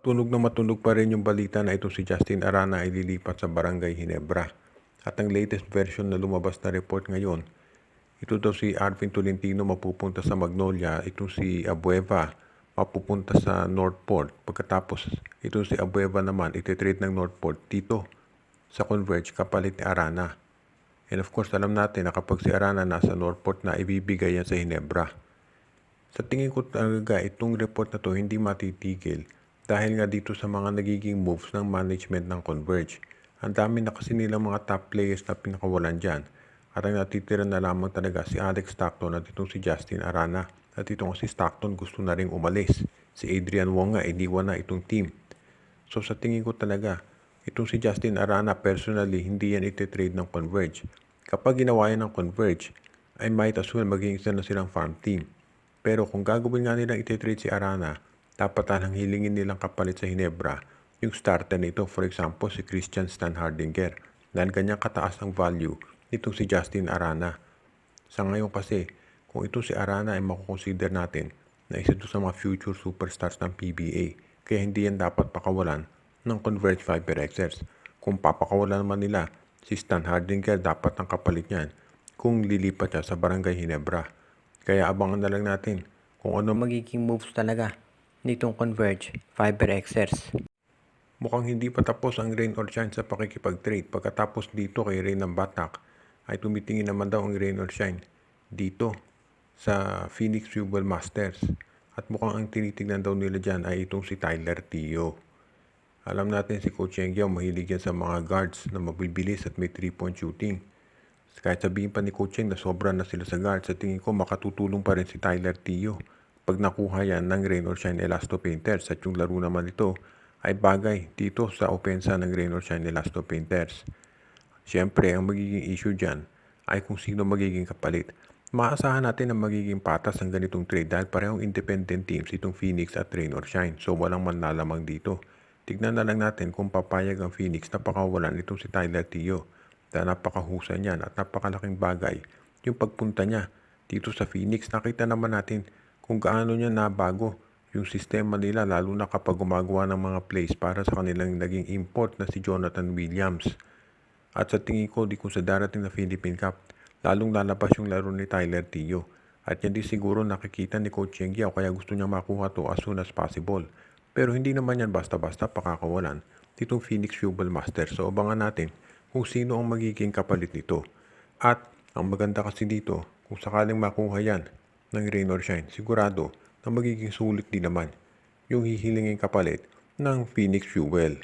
Matunog pa rin yung balita na itong si Justin Arana ay lilipat sa Barangay Ginebra. At ang latest version na lumabas na report ngayon, ito daw si Arvin Tolentino mapupunta sa Magnolia, itong si Abueva mapupunta sa Northport. Pagkatapos, itong si Abueva naman ititrade ng Northport dito sa Converge kapalit ni Arana. And of course, alam natin na kapag si Arana nasa Northport na, ibibigay yan sa Ginebra. Sa tingin ko talaga itong report na to hindi matitigil dahil nga dito sa mga nagiging moves ng management ng Converge. Ang dami na kasi nilang mga top players na pinakawalan dyan. At ang natitira na lamang talaga si Alex Stockton at itong si Justin Arana. At itong si Stockton gusto na rin umalis. Si Adrian Wong nga iniwan na itong team. So sa tingin ko talaga, itong si Justin Arana personally hindi yan ititrade ng Converge. Kapag ginawa yan ng Converge, ay might as well maging isa na silang farm team. Pero kung gagawin nga nilang ititrade si Arana, dapat ang hilingin nilang kapalit sa Ginebra, yung starter nito, for example, si Christian Stan Hardinger, dahil ganyan kataas ang value nitong si Justin Arana. Sa ngayon kasi, kung ito si Arana ay makukonsider natin na isa ito sa mga future superstars ng PBA, kaya hindi yan dapat pakawalan ng Converge FiberXers. Kung papakawalan naman nila, si Stan Hardinger dapat ang kapalit niyan kung lilipat siya sa Barangay Ginebra. Kaya abangan na lang natin kung ano magiging moves talaga nitong Converge FiberXers. Mukhang hindi pa tapos ang rain or shine sa pakikipag-trade. Pagkatapos dito kay Rain ng Batak, ay tumitingin naman daw ang rain or shine dito sa Phoenix Fuel Masters. At mukhang ang tinitignan daw nila dyan ay itong si Tyler Teo. Alam natin si Coach Yang Yao mahilig yan sa mga guards na mabibilis at may 3-point shooting. Kahit sabihin pa ni Coach Yang na sobra na sila sa guards, sa tingin ko makatutulong pa rin si Tyler Teo pag nakuha yan ng Rain or Shine Elasto Painters. At yung laro naman ito ay bagay dito sa opensa ng Rain or Shine Elasto Painters. Siyempre, ang magiging issue dyan ay kung sino magiging kapalit. Maasahan natin na magiging patas ang ganitong trade dahil parehong independent teams itong Phoenix at Rain or Shine. So walang manlalamang dito. Tignan na lang natin kung papayag ang Phoenix na pakawalan itong si Tyler Teo. Dahil napakahusay niyan at napakalaking bagay yung pagpunta niya dito sa Phoenix. Nakita naman natin kung gaano niya nabago yung sistema nila lalo na kapag gumagawa ng mga plays para sa kanilang naging import na si Jonathan Williams. At sa tingin ko, di kung sa darating na Philippine Cup, lalong lalabas yung laro ni Tyler Teo. At yan di siguro nakikita ni Coach Yang Yao kaya gusto niya makuha to as soon as possible. Pero hindi naman yan basta-basta pakakawalan ditong Phoenix Fuel Master. So abangan natin kung sino ang magiging kapalit nito. At ang maganda kasi dito, kung sakaling makuha yan ng Rain or Shine, sigurado na magiging sulit din naman yung hihilingin kapalit ng Phoenix Fuel.